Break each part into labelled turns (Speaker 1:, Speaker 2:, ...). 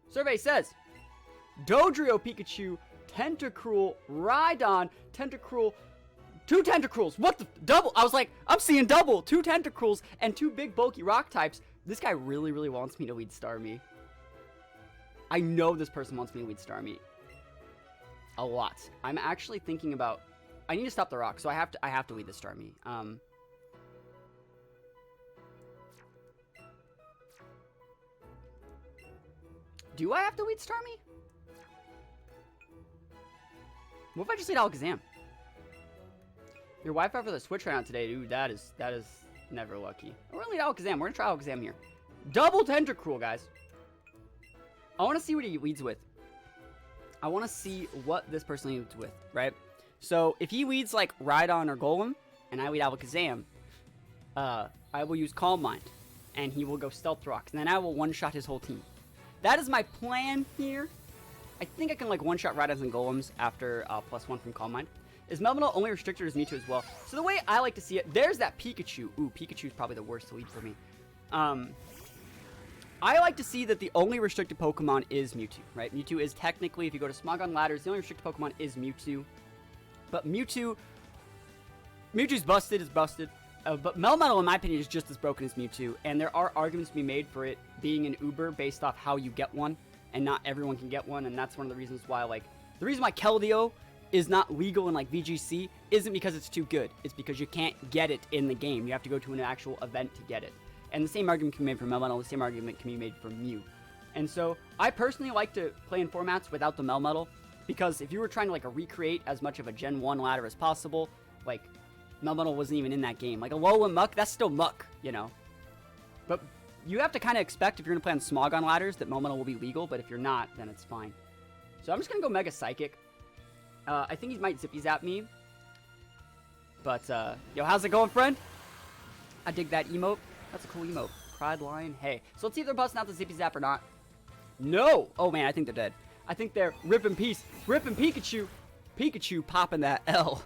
Speaker 1: Survey says, Dodrio Pikachu, Tentacruel, Rhydon, Tentacruel, 2 Tentacruels. What the? Double. I was like, I'm seeing double. 2 Tentacruels and 2 big bulky rock types. This guy really, really wants me to lead star me. I know this person wants me to lead star me. A lot. I'm actually thinking about... I need to stop the rock, so I have to lead the star me. Do I have to lead star me? What if I just lead Alakazam? Your Wi-Fi for the Switch ran out today, dude. That is never lucky. We're gonna lead Alakazam. We're gonna try Alakazam here. Double Tentacruel, guys. I want to see what he leads with. I want to see what this person leads with, right? So if he leads like Rhydon or Golem, and I lead Alakazam, I will use Calm Mind, and he will go Stealth Rocks, and then I will one-shot his whole team. That is my plan here. I think I can like one-shot Rhydons and Golems after +1 from Calm Mind. Is Melmetal only restricted as Mewtwo as well? So the way I like to see it, there's that Pikachu. Ooh, Pikachu's probably the worst to lead for me. I like to see that the only restricted Pokemon is Mewtwo, right? Mewtwo is technically, if you go to Smogon Ladders, the only restricted Pokemon is Mewtwo. But Mewtwo's busted, is busted. But Melmetal, in my opinion, is just as broken as Mewtwo. And there are arguments to be made for it being an Uber based off how you get one. And not everyone can get one. And that's one of the reasons why, like, the reason why Keldeo is not legal in, like, VGC isn't because it's too good. It's because you can't get it in the game. You have to go to an actual event to get it. And the same argument can be made for Melmetal. The same argument can be made for Mew. And so, I personally like to play in formats without the Melmetal. Because if you were trying to, like, recreate as much of a Gen 1 ladder as possible, like, Melmetal wasn't even in that game. Like, Alola Muck, that's still Muck, you know? But you have to kind of expect, if you're going to play on Smogon Ladders, that Melmetal will be legal. But if you're not, then it's fine. So I'm just going to go Mega Psychic. I think he might Zippy Zap me. But, yo, how's it going, friend? I dig that emote. That's a cool emote. Pride Lion. Hey. So let's see if they're busting out the Zippy Zap or not. No! Oh, man, I think they're dead. I think they're ripping peace. Ripping Pikachu. Pikachu popping that L.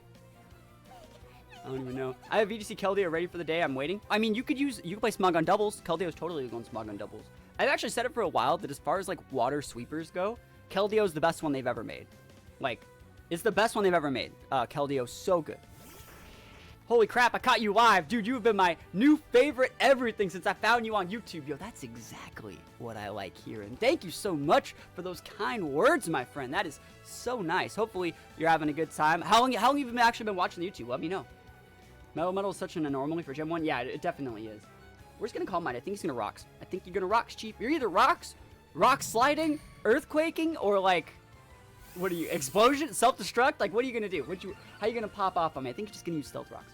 Speaker 1: I don't even know. I have VGC Keldeo ready for the day. I'm waiting. I mean, you could play Smogon doubles. Keldeo's totally going Smogon doubles. I've actually said it for a while that as far as, like, water sweepers go, Keldeo's the best one they've ever made. Like, it's the best one they've ever made. Keldeo's so good. Holy crap, I caught you live. Dude, you have been my new favorite everything since I found you on YouTube. Yo, that's exactly what I like hearing. Thank you so much for those kind words, my friend. That is so nice. Hopefully, you're having a good time. How long have you actually been watching the YouTube? Let me know. Metal is such an anomaly for Gen 1. Yeah, it definitely is. We're just going to Calm Mind. I think he's going to Rocks. I think you're going to Rocks, Chief. You're either Rocks, Rock Sliding, Earthquaking, or like... What are you? Explosion? Self-destruct? Like, what are you going to do? How are you going to pop off on me? I think you're just going to use Stealth Rocks.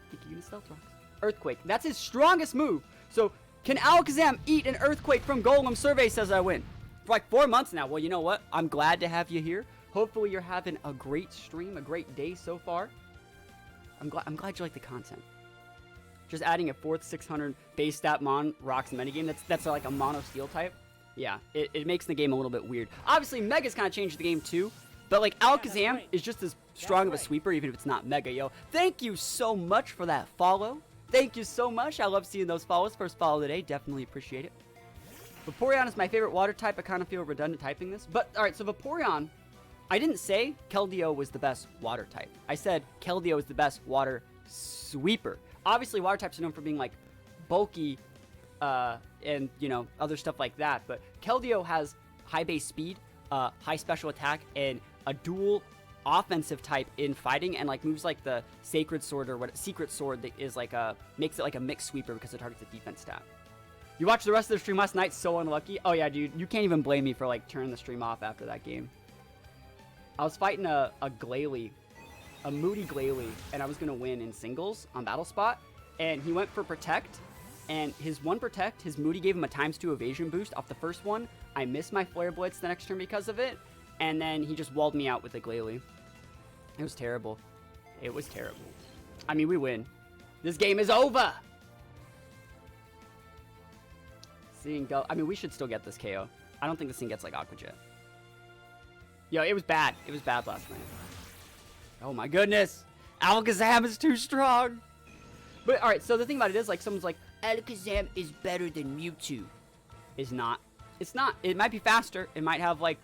Speaker 1: I think you're going to Stealth Rocks. Earthquake. That's his strongest move. So, can Alakazam eat an Earthquake from Golem? Survey says I win. For like 4 months now. Well, you know what? I'm glad to have you here. Hopefully, you're having a great stream, a great day so far. I'm glad you like the content. Just adding a 4th 600 base stat Mon Rocks metagame. That's like a mono steel type. Yeah, it makes the game a little bit weird. Obviously, Mega's kind of changed the game too. But, like, Alakazam is just as strong of a sweeper, even if it's not Mega, yo. Thank you so much for that follow. Thank you so much. I love seeing those follows. First follow today. Definitely appreciate it. Vaporeon is my favorite water type. I kind of feel redundant typing this. But, alright, so Vaporeon, I didn't say Keldeo was the best water type. I said Keldeo is the best water sweeper. Obviously, water types are known for being, like, bulky, and, you know, other stuff like that. But Keldeo has high base speed, high special attack, and a dual offensive type in fighting, and, like, moves like the Sacred Sword or what Secret Sword that is, like, makes it like a mixed sweeper because it targets the defense stat. You watched the rest of the stream last night, so unlucky. Oh, yeah, dude. You can't even blame me for, like, turning the stream off after that game. I was fighting a Glalie, a Moody Glalie, and I was going to win in singles on Battle Spot, and he went for Protect. And his one Protect, his Moody gave him a ×2 evasion boost off the first one. I missed my Flare Blitz the next turn because of it. And then he just walled me out with the Glalie. It was terrible. It was terrible. I mean, we win. This game is over! Seeing go. I mean, we should still get this KO. I don't think this thing gets, like, Aqua Jet. Yo, it was bad. It was bad last night. Oh my goodness! Alakazam is too strong! But, alright, so the thing about it is, like, someone's like, Alakazam is better than Mewtwo. Is not. It's not. It might be faster. It might have, like,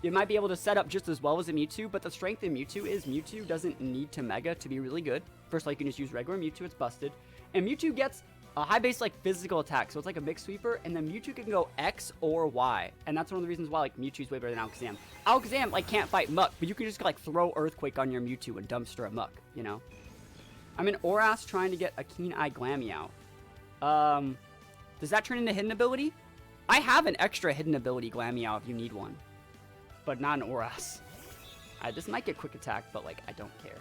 Speaker 1: it might be able to set up just as well as a Mewtwo, but the strength in Mewtwo is Mewtwo doesn't need to Mega to be really good. First of all, you can just use regular Mewtwo. It's busted. And Mewtwo gets a high base, like, physical attack. So it's like a mix sweeper, and then Mewtwo can go X or Y. And that's one of the reasons why, like, Mewtwo's way better than Alakazam. Alakazam, like, can't fight Muck, but you can just, like, throw Earthquake on your Mewtwo and dumpster a Muck, you know? I'm in Oras trying to get a Keen Eye Glameow. Does that turn into hidden ability? I have an extra hidden ability Glameow if you need one. But not an Oras. This might get quick attack, but, like, I don't care.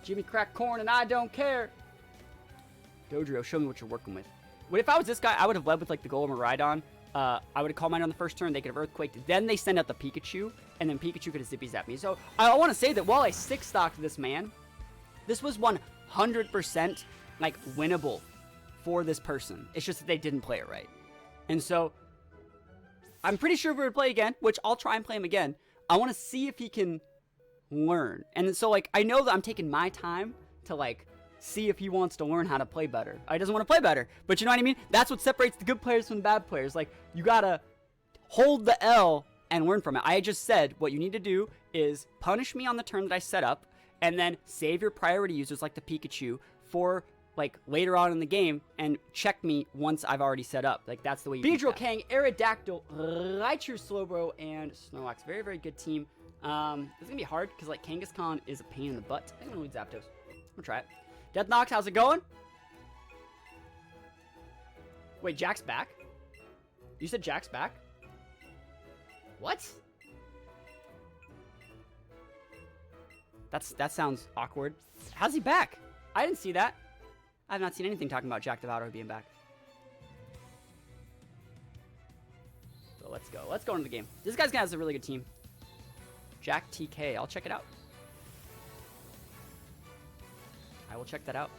Speaker 1: Jimmy crack corn and I don't care. Dodrio, show me what you're working with. What if I was this guy? I would have led with, like, the Golem or Rhydon. I would have called mine on the first turn. They could have Earthquaked. Then they send out the Pikachu, and then Pikachu could have Zippy Zapped me. So I want to say that while I 6-stocked this man, this was 100% like winnable for this person. It's just that they didn't play it right. And so I'm pretty sure we're going to play again, which I'll try and play him again. I want to see if he can learn. And so, like, I know that I'm taking my time to, like, see if he wants to learn how to play better. He doesn't want to play better, but you know what I mean? That's what separates the good players from the bad players. Like, you gotta hold the L and learn from it. I just said what you need to do is punish me on the turn that I set up, and then save your priority users like the Pikachu for, like, later on in the game, and check me once I've already set up. Like, that's the way you do that. Kang, Aerodactyl, Raichu, Slowbro, and Snorlax. Very, very good team. It's gonna be hard, because, like, Kangaskhan is a pain in the butt. I think I'm gonna lead Zapdos. We'll try it. Death Nox, how's it going? Wait, Jack's back? You said Jack's back? What? That sounds awkward. How's he back? I didn't see that. I have not seen anything talking about Jack Devato being back. So let's go. Let's go into the game. This guy's gonna have a really good team. Jack TK. I'll check it out. I will check that out.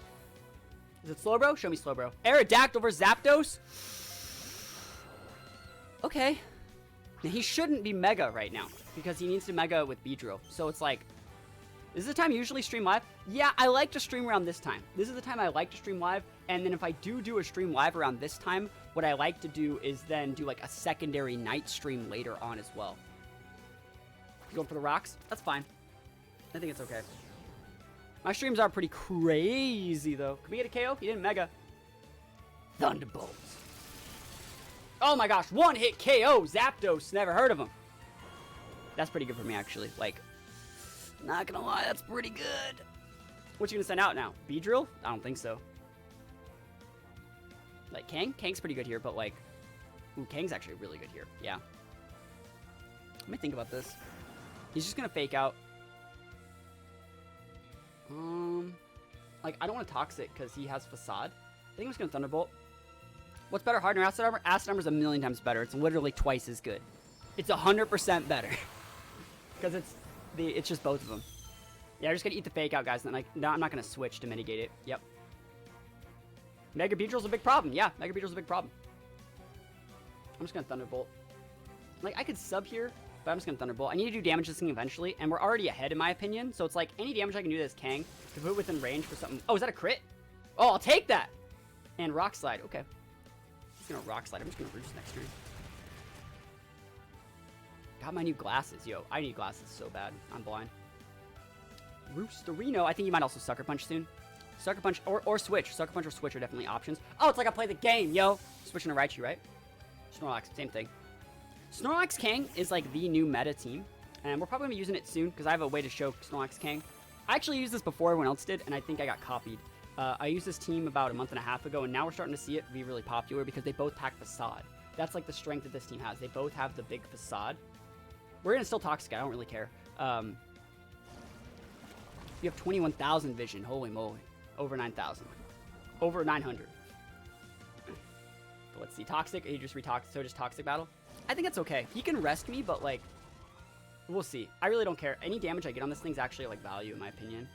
Speaker 1: Is it Slowbro? Show me Slowbro. Aerodactyl versus Zapdos? Okay. Now, he shouldn't be Mega right now, because he needs to Mega with Beedrill. So it's like, is this the time you usually stream live? Yeah, I like to stream around this time. This is the time I like to stream live, and then if I do a stream live around this time, what I like to do is then do, like, a secondary night stream later on as well. You going for the rocks? That's fine. I think it's okay. My streams are pretty crazy, though. Can we get a KO? He didn't Mega. Thunderbolts. Oh my gosh, one-hit KO. Zapdos. Never heard of him. That's pretty good for me, actually. Like, not gonna lie, that's pretty good. What you gonna send out now? Beedrill? I don't think so. Like, Kang? Kang's pretty good here, but, like... Ooh, Kang's actually really good here. Yeah. Let me think about this. He's just gonna fake out. Like, I don't want to Toxic because he has Facade. I think I'm just going to Thunderbolt. What's better, Hardener or Acid Armor? Acid Armor is 1,000,000 times better. It's literally twice as good. It's 100% better. Because it's just both of them. Yeah, I'm just going to eat the Fake Out, guys. And then, like, no, I'm not going to switch to mitigate it. Yep. Mega Beedrill's a big problem. Yeah, Mega Beedrill's a big problem. I'm just going to Thunderbolt. Like, I could sub here, but I'm just going to Thunderbolt. I need to do damage to this thing eventually, and we're already ahead in my opinion. So it's like, any damage I can do to this Kang to put it within range for something. Oh, is that a crit? Oh, I'll take that! And Rock Slide. Okay. He's going to Rock Slide. I'm just going to Roost next turn. Got my new glasses. Yo, I need glasses so bad. I'm blind. Roosterino. I think you might also Sucker Punch soon. Sucker Punch or Switch. Sucker Punch or Switch are definitely options. Oh, it's like I play the game, yo! Switching to Raichu, right? Snorlax, same thing. Snorlax Kang is like the new meta team, and we're probably going to be using it soon because I have a way to show Snorlax Kang. I actually used this before everyone else did, and I think I got copied. I used this team about a month and a half ago, and now we're starting to see it be really popular because they both pack Facade. That's like the strength that this team has. They both have the big Facade. We're going to still Toxic. I don't really care. You have 21,000 vision. Holy moly. Over 9,000. Over 900. But let's see. Toxic. He just so just Toxic Battle. I think that's okay. He can rest me, but, like, we'll see. I really don't care. Any damage I get on this thing's actually, like, value, in my opinion.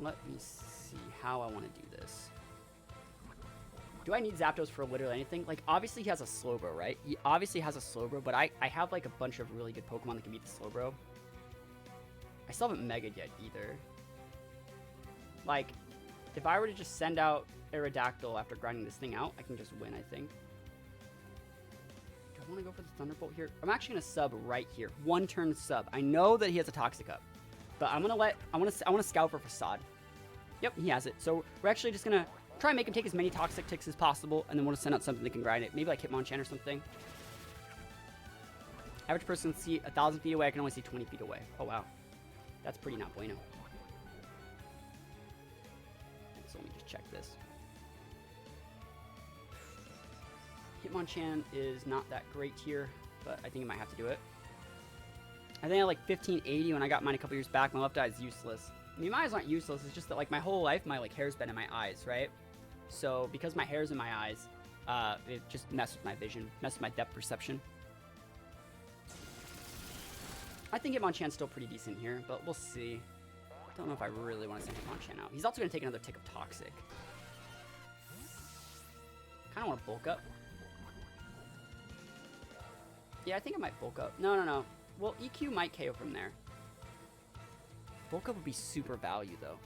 Speaker 1: Let me see how I want to do this. Do I need Zapdos for literally anything? Like, obviously he has a Slowbro, right? He obviously has a Slowbro, but I have, like, a bunch of really good Pokemon that can beat the Slowbro. I still haven't Mega'd yet, either. Like, if I were to just send out Aerodactyl after grinding this thing out, I can just win, I think. want to go for the Thunderbolt here? I'm actually going to sub right here. 1 turn sub. I know that he has a Toxic up. But I'm going to I want to scout for Facade. Yep, he has it. So we're actually just going to try and make him take as many Toxic ticks as possible. And then we'll just send out something that can grind it. Maybe like Hitmonchan or something. Average person can see 1,000 feet away. I can only see 20 feet away. Oh, wow. That's pretty not bueno. So let me just check this. Hitmonchan is not that great here, but I think I might have to do it. I think I had like 1580 when I got mine a couple years back. My left eye is useless. I mean, my eyes aren't useless. It's just that like my whole life, my like hair's been in my eyes, right? So because my hair's in my eyes, it just messed with my vision, messed with my depth perception. I think Hitmonchan's still pretty decent here, but we'll see. Don't know if I really want to send Hitmonchan out. He's also going to take another tick of Toxic. Kind of want to bulk up. Yeah, I think I might bulk up. No. Well, EQ might KO from there. Bulk up would be super value, though.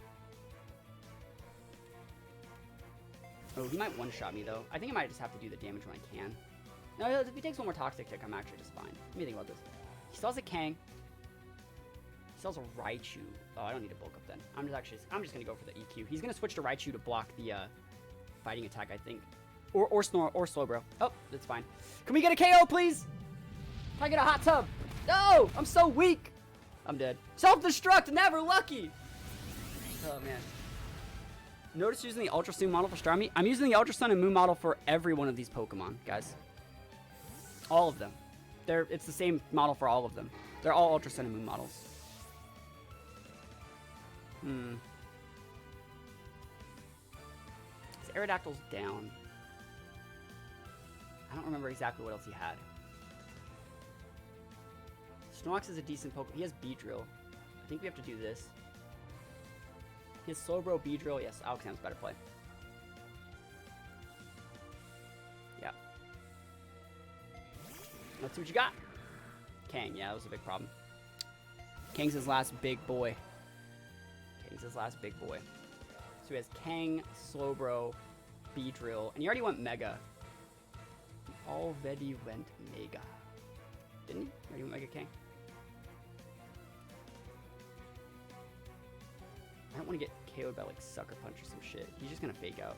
Speaker 1: Oh, he might one-shot me, though. I think I might just have to do the damage when I can. No, if he takes one more Toxic tick, I'm actually just fine. Let me think about this. He still has a Kang. He still has a Raichu. Oh, I don't need to bulk up then. I'm just gonna go for the EQ. He's gonna switch to Raichu to block the fighting attack, I think. Or Slowbro. Oh, that's fine. Can we get a KO, please? Can I get a hot tub? No! I'm so weak! I'm dead. Self-destruct! Never lucky! Oh, man. Notice using the Ultra Sun model for Starmie? I'm using the Ultra Sun and Moon model for every one of these Pokemon, guys. All of them. It's the same model for all of them. They're all Ultra Sun and Moon models. His Aerodactyl's down. I don't remember exactly what else he had. Snorlax is a decent Pokemon. He has Beedrill. I think we have to do this. He has Slowbro, Beedrill. Yes, Alakazam's better play. Yeah. Let's see what you got. Kang. Yeah, that was a big problem. Kang's his last big boy. So he has Kang, Slowbro, Beedrill, and he already went Mega. Didn't he? Already went Mega Kang. I don't want to get KO'd by like Sucker Punch or some shit. He's just gonna fake out.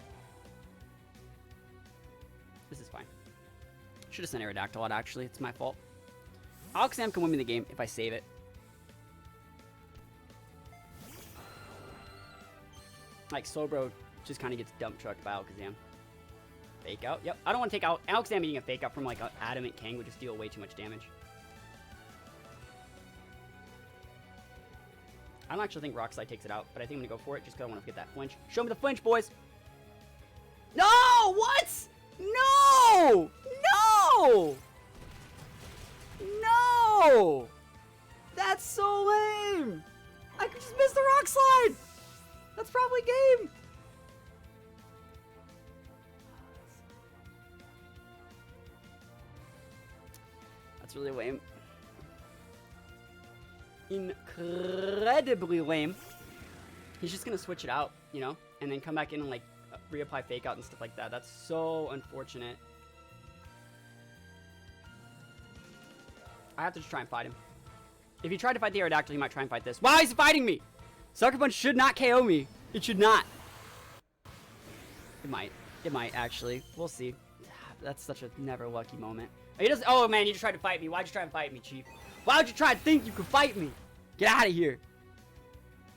Speaker 1: This is fine. Should have sent Aerodactyl out, actually. It's my fault. Alakazam can win me the game if I save it. Like, Slowbro just kind of gets dump trucked by Alakazam. Fake out. Yep. I don't want to take out Alakazam eating a fake out from like an Adamant Kang would just deal way too much damage. I don't actually think Rock Slide takes it out, but I think I'm going to go for it just because I want to get that flinch. Show me the flinch, boys. No! What? No! No! No! That's so lame! I could just miss the Rock Slide! That's probably game! That's really lame. Incredibly lame. He's just gonna switch it out, you know, and then come back in and like reapply fake out and stuff like that. That's so unfortunate. I have to just try and fight him. If he tried to fight the Aerodactyl, he might try and fight this. Why is he fighting me? Sucker Punch should not KO me. It should not. It might. It might, actually. We'll see. That's such a never lucky moment. He doesn't. Oh, man, you just tried to fight me. Why'd you try and fight me, Chief? Why'd you try to think you could fight me? Get out of here.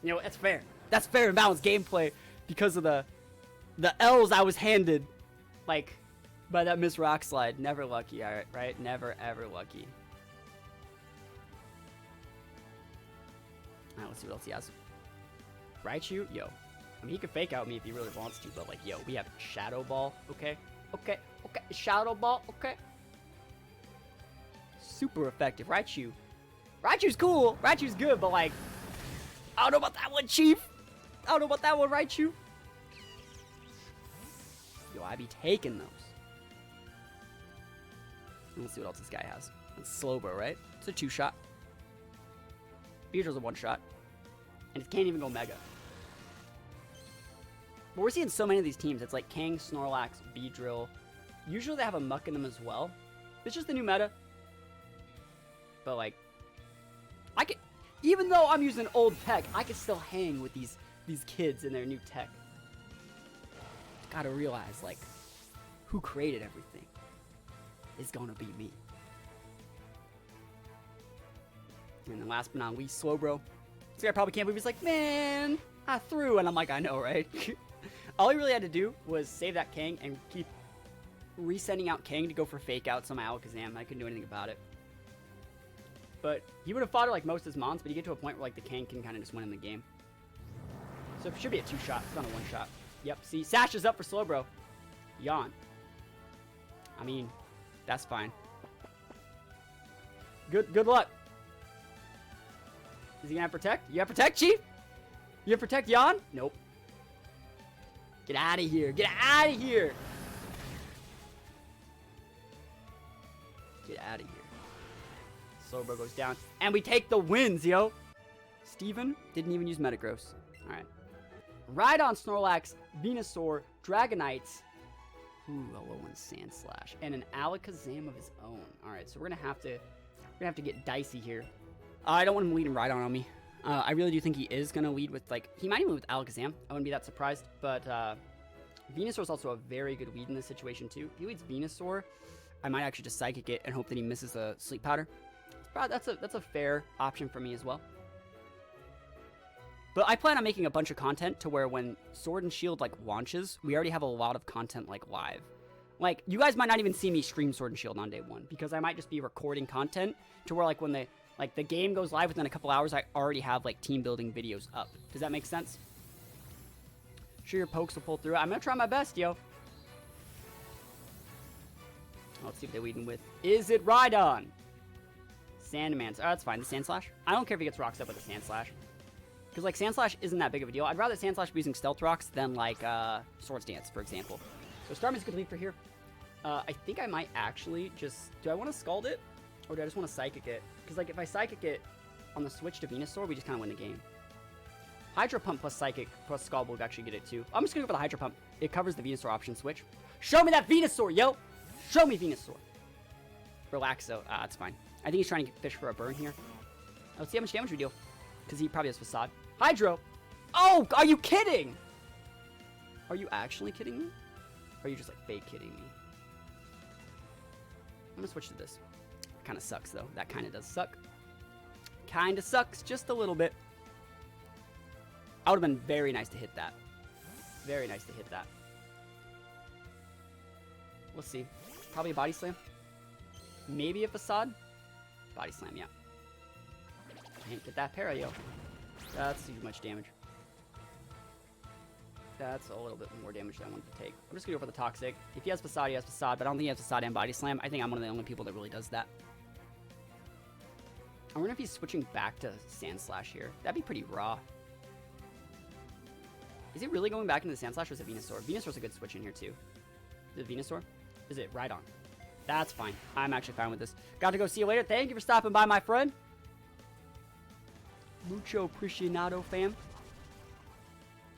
Speaker 1: You know, that's fair. That's fair and balanced gameplay because of the L's I was handed. Like, by that Miss Rock Slide. Never lucky, alright? Right? Never, ever lucky. Alright, let's see what else he has. Raichu? Yo. I mean, he could fake out me if he really wants to, but like, yo, we have Shadow Ball, okay? Okay, okay. Shadow Ball, okay. Super effective. Raichu. Raichu's cool. Raichu's good, but like, I don't know about that one, Chief. I don't know about that one, Raichu. Yo, I be taking those. Let's see what else this guy has. It's Slowbro, right? It's a 2-shot. Beedrill's a 1-shot. And it can't even go Mega. But we're seeing so many of these teams. It's like Kang, Snorlax, Beedrill. Usually they have a Muck in them as well. It's just the new meta. But like, I can, even though I'm using old tech, I can still hang with these kids and their new tech. Gotta realize, like, who created everything is gonna be me. And then last but not least, Slowbro. This guy probably can't believe he's like, man, I threw. And I'm like, I know, right? All he really had to do was save that Kang and keep resending out Kang to go for fake outs on my Alakazam. I couldn't do anything about it. But he would have fought it like most of his mons, but you get to a point where like the Kang can kind of just win in the game. So it should be a 2-shot. It's not a 1-shot. Yep, see, Sash is up for Slowbro. Yawn. I mean, that's fine. Good luck. Is he gonna have Protect? You have Protect, Chief? You have Protect, Yawn? Nope. Get out of here. Get out of here. Get out of here. Slowbro goes down. And we take the wins, yo. Steven didn't even use Metagross. Alright. Rhydon, Snorlax, Venusaur, Dragonites. Ooh, a low one Sandslash. And an Alakazam of his own. Alright, so we're gonna have to get dicey here. I don't want him leading Rhydon on me. I really do think he is gonna lead with, like, he might even lead with Alakazam. I wouldn't be that surprised. But Venusaur is also a very good lead in this situation too. If he leads Venusaur, I might actually just Psychic it and hope that he misses a Sleep Powder. That's a fair option for me as well. But I plan on making a bunch of content to where when Sword and Shield like launches, we already have a lot of content like live. Like, you guys might not even see me stream Sword and Shield on day one because I might just be recording content to where like when the game goes live within a couple hours, I already have like team building videos up. Does that make sense? Sure your pokes will pull through. I'm gonna try my best, yo. Let's see what they're leading with. Is it Rhydon? Sandman's. Oh, that's fine. The Sandslash. I don't care if he gets rocks up with a Sandslash. Because, like, Sandslash isn't that big of a deal. I'd rather Sandslash be using Stealth Rocks than, like, Swords Dance, for example. So Starman's a good lead for here. I think I might actually just... Do I want to Scald it? Or do I just want to Psychic it? Because, like, if I Psychic it on the switch to Venusaur, we just kind of win the game. Hydro Pump plus Psychic plus Scald will actually get it, too. I'm just going to go for the Hydro Pump. It covers the Venusaur option switch. Show me that Venusaur, yo! Show me Venusaur. Relax, though. That's fine. I think he's trying to fish for a burn here. Let's see how much damage we deal. Because he probably has Facade. Hydro! Oh, are you kidding? Are you actually kidding me? Or are you just, like, fake kidding me? I'm gonna switch to this. Kind of sucks, though. That kind of does suck. Kind of sucks just a little bit. I would have been very nice to hit that. Very nice to hit that. We'll see. Probably a Body Slam. Maybe a Facade. Body Slam, yeah. Can't get that para, yo. That's too much damage. That's a little bit more damage than I wanted to take. I'm just gonna go for the Toxic. If he has Facade, he has Facade, but I don't think he has Facade and Body Slam. I think I'm one of the only people that really does that. I wonder if he's switching back to Sandslash here. That'd be pretty raw. Is he really going back into the Sandslash or is it Venusaur? Venusaur's a good switch in here too. Is it Venusaur? Is it Rhydon? That's fine. I'm actually fine with this. Got to go. See you later. Thank you for stopping by, my friend. Mucho aficionado, fam.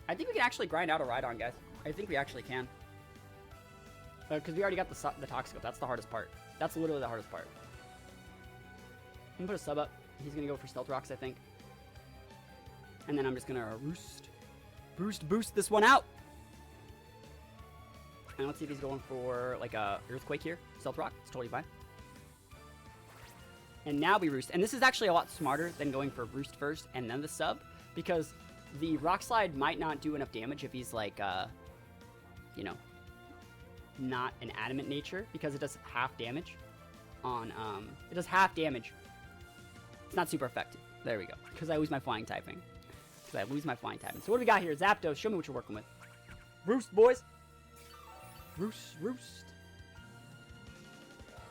Speaker 1: I think we can actually grind out a Rhydon, guys. I think we actually can. Because we already got the Toxic up. That's the hardest part. That's literally the hardest part. I'm going to put a sub up. He's going to go for Stealth Rocks, I think. And then I'm just going to boost this one out. And let's see if he's going for, like, a Earthquake here. Stealth Rock. It's totally fine. And now we Roost. And this is actually a lot smarter than going for Roost first and then the sub. Because the Rock Slide might not do enough damage if he's, like, you know, not an adamant nature. Because it does half damage on, it does half damage. It's not super effective. There we go. Because I lose my flying typing. So what do we got here? Zapdos. Show me what you're working with. Roost, boys. Roost.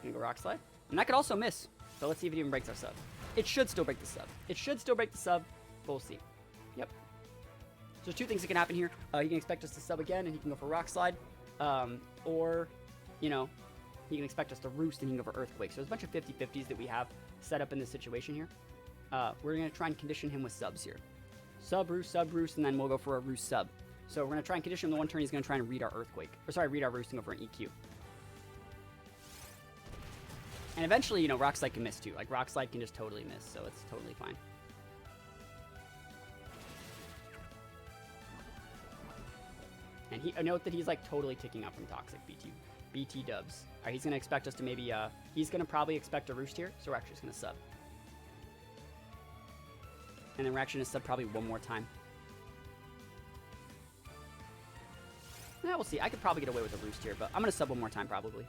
Speaker 1: Gonna go Rock Slide. And that could also miss. So let's see if it even breaks our sub. It should still break the sub. But we'll see. Yep. So there's two things that can happen here. He can expect us to sub again and he can go for Rock Slide. Or, you know, he can expect us to Roost and he can go for Earthquake. So there's a bunch of 50-50s that we have set up in this situation here. We're going to try and condition him with subs here. Sub, Roost, and then we'll go for a Roost sub. So we're going to try and condition him the one turn he's going to try and read our Earthquake. Or sorry, read our Roost and go for an EQ. And eventually, you know, Rock Slide can miss too. Like, Rock Slide can just totally miss, so it's totally fine. And note that he's, like, totally ticking up from Toxic, BT dubs. All right, he's going to expect us to maybe, he's going to probably expect a Roost here, so we're actually just going to sub. And then we're actually going to sub probably one more time. Yeah, we'll see. I could probably get away with a Roost here, but I'm going to sub one more time probably.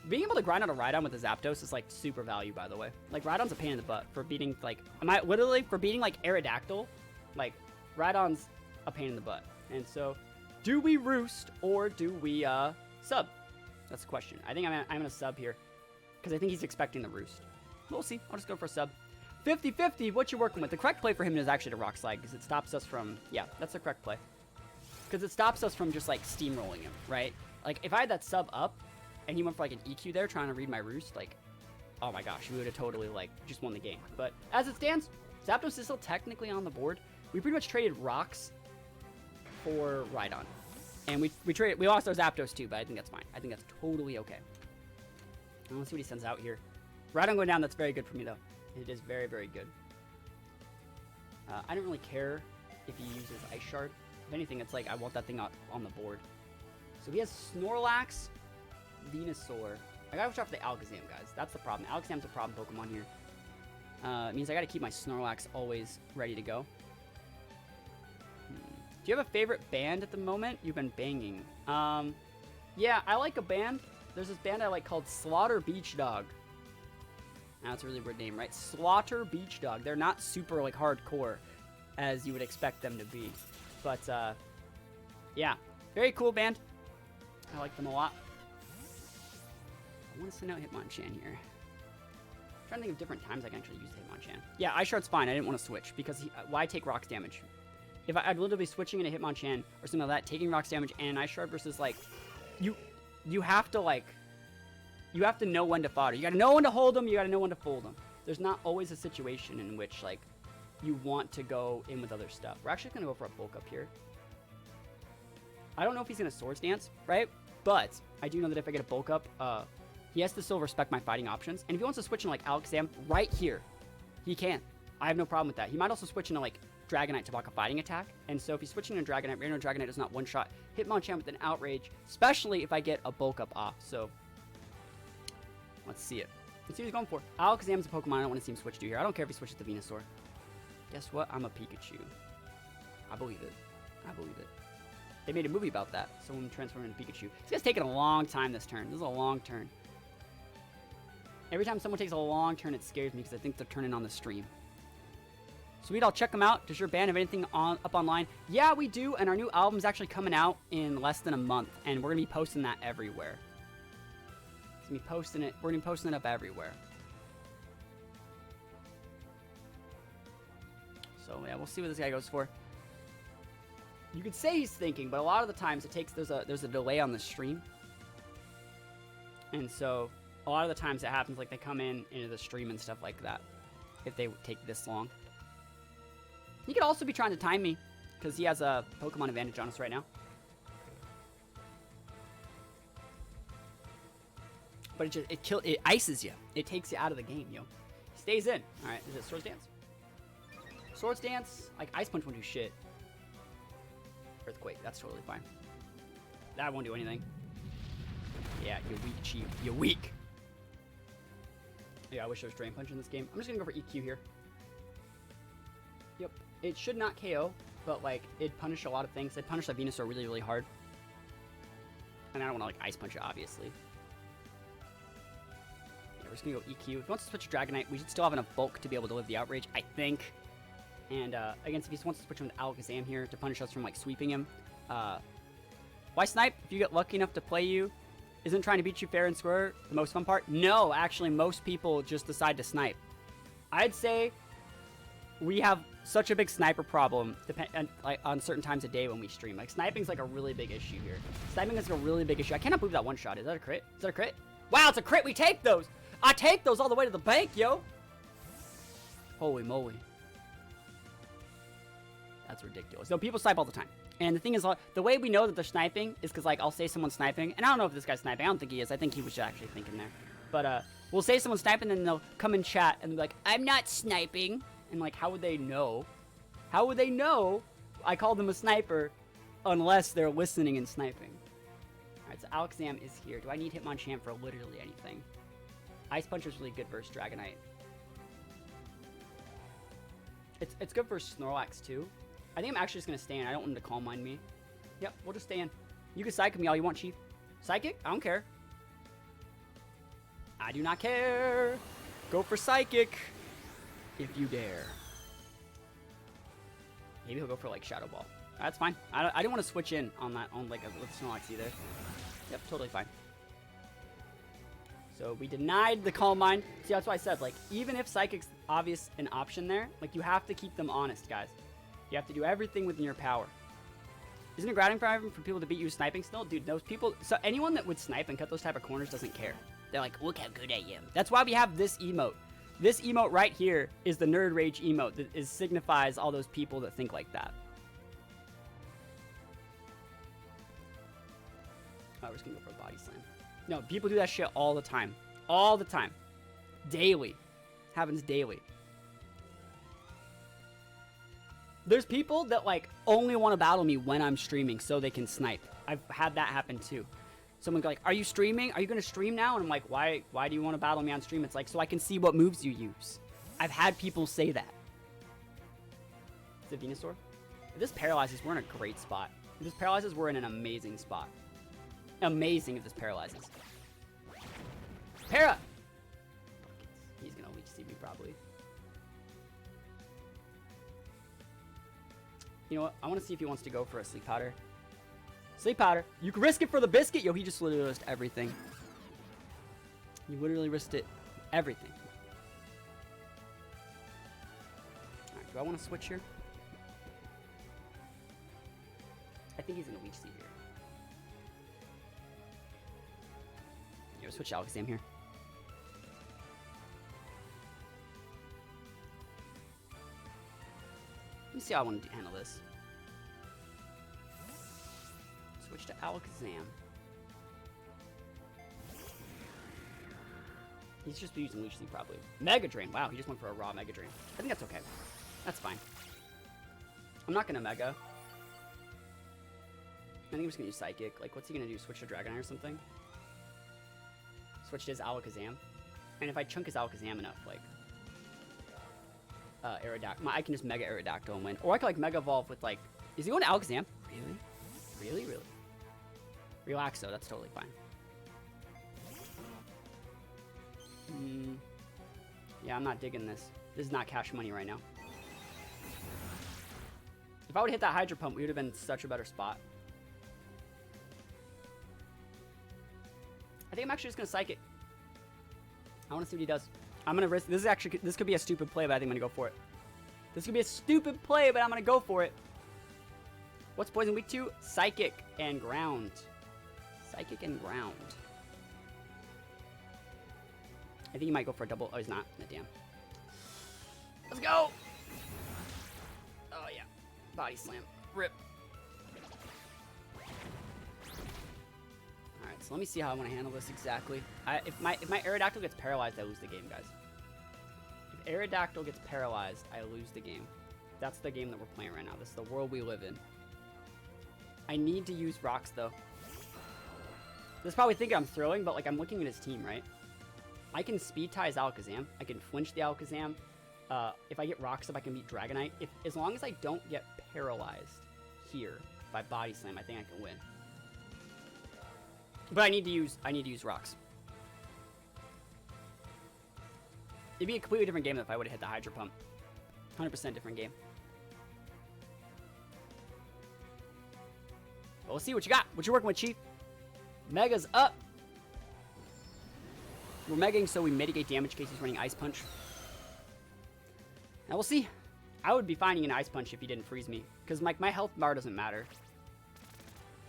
Speaker 1: Being able to grind out a Rhydon with a Zapdos is, like, super value, by the way. Like, Rhydon's a pain in the butt for beating, like... for beating, like, Aerodactyl, like, Rhydon's a pain in the butt. And so, do we Roost or do we, sub? That's the question. I think I'm gonna sub here because I think he's expecting the Roost. We'll see. I'll just go for a sub. 50-50, what you working with? The correct play for him is actually to Rock Slide because it stops us from... Yeah, that's the correct play. Because it stops us from just, like, steamrolling him, right? Like, if I had that sub up and he went for, like, an EQ there trying to read my Roost, like, oh my gosh, we would have totally, like, just won the game. But as it stands, Zapdos is still technically on the board. We pretty much traded Rocks for Rhydon. And we lost our Zapdos too, but I think that's fine. I think that's totally okay. Let's see what he sends out here. Rhydon going down, that's very good for me, though. It is very, very good. I don't really care if he uses Ice Shard. If anything, it's like I want that thing on the board. So he has Snorlax, Venusaur. I gotta watch out for the Alakazam, guys. That's the problem. Alakazam's a problem Pokemon here. It means I gotta keep my Snorlax always ready to go. Do you have a favorite band at the moment? You've been banging. Yeah, I like a band. There's this band I like called Slaughter Beach Dog. Now, that's a really weird name, right? Slaughter Beach Dog. They're not super, like, hardcore as you would expect them to be. But, yeah. Very cool band. I like them a lot. I want to send out Hitmonchan here. I'm trying to think of different times I can actually use Hitmonchan. Yeah, Ice Shard's fine. I didn't want to switch because why take Rock's damage? If I'd literally be switching into Hitmonchan or something like that, taking Rock's damage and Ice Shard versus, like, you have to, like, you have to know when to fodder. You got to know when to hold them. You got to know when to fold them. There's not always a situation in which, like, you want to go in with other stuff. We're actually going to go for a bulk up here. I don't know if he's going to Swords Dance, right? But I do know that if I get a bulk up, he has to still respect my fighting options. And if he wants to switch into, like, Alakazam right here, he can. I have no problem with that. He might also switch into, like, Dragonite to block a fighting attack. And so if he's switching into Dragonite, Reno Dragonite does not one-shot Hitmonchan with an Outrage, especially if I get a bulk up off. So let's see it. Let's see what he's going for. Alakazam's a Pokemon I don't want to see him switch to here. I don't care if he switches to Venusaur. Guess what? I'm a Pikachu. I believe it. I believe it. They made a movie about that. Someone transformed into Pikachu. This guy's taking a long time this turn. This is a long turn. Every time someone takes a long turn, it scares me because I think they're turning on the stream. Sweet, I'll check them out. Does your band have anything up online? Yeah, we do, and our new album's actually coming out in less than a month, and we're going to be posting that everywhere. We're going to be posting it up everywhere. So, yeah, we'll see what this guy goes for. You could say he's thinking, but a lot of the times it takes, there's a delay on the stream. And so, a lot of the times it happens, like, they come into the stream and stuff like that, if they take this long. He could also be trying to time me, because he has a Pokemon advantage on us right now. But it ices you. It takes you out of the game, yo. He stays in. All right, is it Swords Dance? Swords Dance, like, Ice Punch won't do shit. Earthquake, that's totally fine. That won't do anything. Yeah, you're weak, Chief. You're weak. Yeah, I wish there was Drain Punch in this game. I'm just gonna go for EQ here. Yep. It should not KO, but, like, it'd punish a lot of things. It'd punish that Venusaur really, really hard. And I don't want to, like, Ice Punch it, obviously. Yeah, we're just going to go EQ. If he wants to switch to Dragonite, we should still have enough bulk to be able to live the Outrage, I think. And, against, if he wants to switch with Alakazam here to punish us from, like, sweeping him. Why snipe? If you get lucky enough to play you, isn't trying to beat you fair and square the most fun part? No, actually, most people just decide to snipe. I'd say we have such a big sniper problem on certain times of day when we stream. Like, sniping's like a really big issue here. Sniping is like a really big issue. I cannot believe that one shot. Is that a crit? Is that a crit? Wow, it's a crit. We take those. I take those all the way to the bank, yo. Holy moly. That's ridiculous. No, people snipe all the time. And the thing is, the way we know that they're sniping is because, like, I'll say someone's sniping. And I don't know if this guy's sniping. I don't think he is. I think he was actually thinking there. But we'll say someone's sniping, and then they'll come in chat and be like, I'm not sniping. And like, how would they know? How would they know I called them a sniper unless they're listening and sniping? Alright, so Alakazam is here. Do I need Hitmonchan for literally anything? Ice Punch is really good versus Dragonite. It's good for Snorlax too. I think I'm actually just gonna stay in. I don't want him to Calm Mind me. Yep, we'll just stay in. You can Psychic me all you want, Chief. Psychic? I don't care. I do not care. Go for Psychic if you dare. Maybe he'll go for like Shadow Ball. That's fine. I didn't want to switch in on that with Snorlax either. Yep, totally fine. So we denied the Calm Mind. See, that's why I said, like, even if Psychic's obvious an option there, like, you have to keep them honest, guys. You have to do everything within your power. Isn't it gratifying for people to beat you sniping still? Dude, those people... So anyone that would snipe and cut those type of corners doesn't care. They're like, look how good I am. That's why we have this emote. This emote right here is the Nerd Rage emote that signifies all those people that think like that. Oh, we're just gonna go for a Body Slam. No, people do that shit all the time. All the time. Daily. Happens daily. There's people that, like, only want to battle me when I'm streaming so they can snipe. I've had that happen, too. Someone's like, are you streaming? Are you going to stream now? And I'm like, why do you want to battle me on stream? It's like, so I can see what moves you use. I've had people say that. Is it Venusaur? If this paralyzes, we're in a great spot. If this paralyzes, we're in an amazing spot. Amazing if this paralyzes. Para! He's going to leech seed me, probably. You know what? I want to see if he wants to go for a Sleep Powder. Sleep Powder. You can risk it for the biscuit. Yo, he just literally risked everything. You literally risked it. Everything. Alright, do I want to switch here? I think he's going to Leech Seed here. Yo, switch Alakazam here. Let me see how I want to handle this. Switch to Alakazam. He's just using Leech Seed probably. Mega Drain. Wow, he just went for a raw Mega Drain. I think that's okay. That's fine. I'm not gonna Mega. I think I'm just gonna use Psychic. Like, what's he gonna do? Switch to Dragonite or something? Switch to his Alakazam. And if I chunk his Alakazam enough, like... Aerodactyl. I can just Mega Aerodactyl and win. Or I could, like, Mega Evolve with, like... Is he going to Alakazam? Really? Really? Really? Relaxo. That's totally fine. Yeah, I'm not digging this. This is not cash money right now. If I would hit that Hydro Pump, we would have been in such a better spot. I think I'm actually just going to Psychic. I want to see what he does. I'm going to risk... This could be a stupid play, but I think I'm going to go for it. This could be a stupid play, but I'm going to go for it. What's Poison weak to? Psychic and Ground. Psychic and Ground. I think he might go for a double... Oh, he's not. No, damn. Let's go! Oh, yeah. Body Slam. Rip. Alright, so let me see how I want to handle this exactly. If my Aerodactyl gets paralyzed, I lose the game, guys. If Aerodactyl gets paralyzed, I lose the game. That's the game that we're playing right now. This is the world we live in. I need to use Rocks, though. This probably thinking I'm throwing, but, like, I'm looking at his team, right? I can Speed Tie his Alakazam. I can flinch the Alakazam. If I get Rocks up, I can beat Dragonite. As long as I don't get paralyzed here by Body Slam, I think I can win. But I need to use Rocks. It'd be a completely different game if I would have hit the Hydro Pump. 100% different game. But we'll see what you got. What you working with, Chief? Mega's up. We're Megaing so we mitigate damage in case he's running Ice Punch. Now we'll see. I would be finding an Ice Punch if he didn't freeze me. Because my health bar doesn't matter.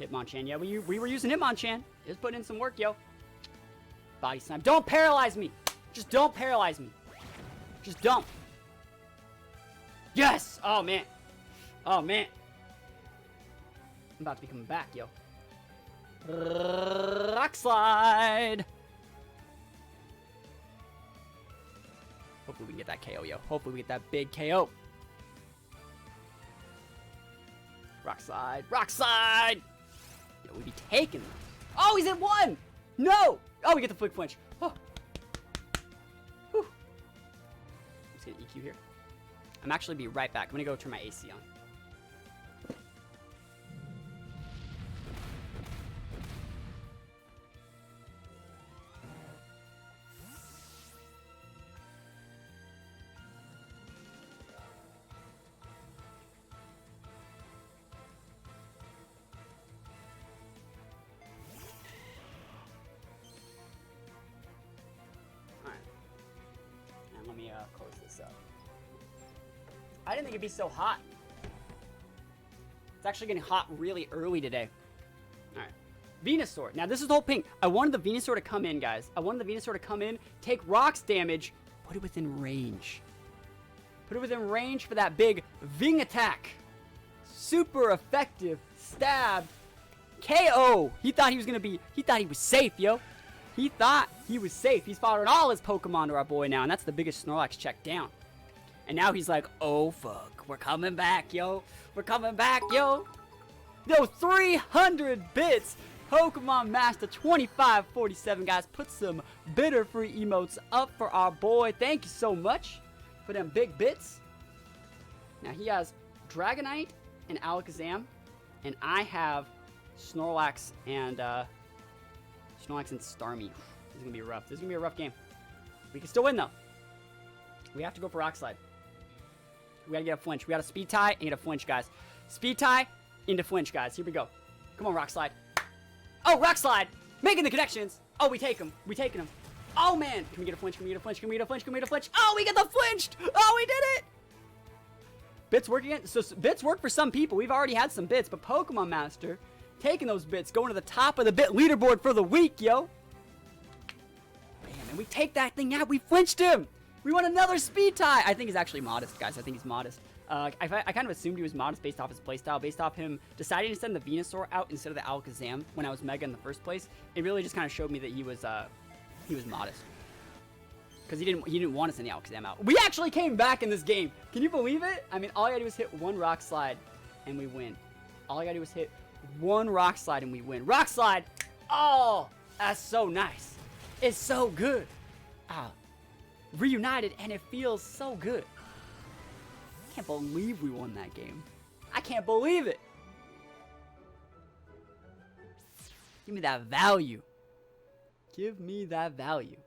Speaker 1: Hitmonchan. Yeah, we were using Hitmonchan. It was putting in some work, yo. Body Slam. Don't paralyze me. Just don't paralyze me. Just don't. Yes! Oh, man. Oh, man. I'm about to be coming back, yo. Rock Slide. Hopefully we can get that KO, yo. Hopefully we get that big KO. Rock slide. Rock slide! Yo, we be taking them. Oh, he's at 1! No! Oh, we get the flick flinch. Oh. Whew. I'm just gonna EQ here. I'm actually be right back. I'm gonna go turn my AC on. Let me close this up. I didn't think it'd be so hot. It's actually getting hot really early today. Alright. Venusaur. Now, this is the whole thing. I wanted the Venusaur to come in, guys. I wanted the Venusaur to come in, take rocks damage, put it within range. Put it within range for that big Ving attack. Super effective stab. KO. He thought he was going to be... He thought he was safe, yo. He thought he was safe. He's following all his Pokemon to our boy now, and that's the biggest Snorlax check down. And now he's like, oh, fuck. We're coming back, yo. We're coming back, yo. Yo, 300 bits. Pokemon Master 2547, guys. Put some bitter-free emotes up for our boy. Thank you so much for them big bits. Now, he has Dragonite and Alakazam, and I have Snorlax and... Snorlax and Starmie. This is going to be rough. This is going to be a rough game. We can still win, though. We have to go for Rock Slide. We got to get a flinch. We got a Speed Tie and get a flinch, guys. Speed Tie into flinch, guys. Here we go. Come on, Rock Slide. Oh, Rock Slide. Making the connections. Oh, we take him. We taking him. Oh, man. Can we get a flinch? Can we get a flinch? Can we get a flinch? Can we get a flinch? Oh, we get the flinched. Oh, we did it. Bits working again. So bits work for some people. We've already had some bits, but Pokemon Master... taking those bits, going to the top of the bit leaderboard for the week, yo. Bam, and we take that thing out. We flinched him. We won another Speed Tie. I think he's actually modest, guys. I think he's modest. I kind of assumed he was modest based off his playstyle, based off him deciding to send the Venusaur out instead of the Alakazam when I was Mega in the first place. It really just kind of showed me that he was modest. Because he didn't want to send the Alakazam out. We actually came back in this game. Can you believe it? I mean, all I gotta do was hit one Rock Slide and we win. All I gotta do was hit one Rock Slide and we win. Rock Slide! Oh, that's so nice. It's so good. Reunited and it feels so good. I can't believe we won that game. I can't believe it. Give me that value. Give me that value.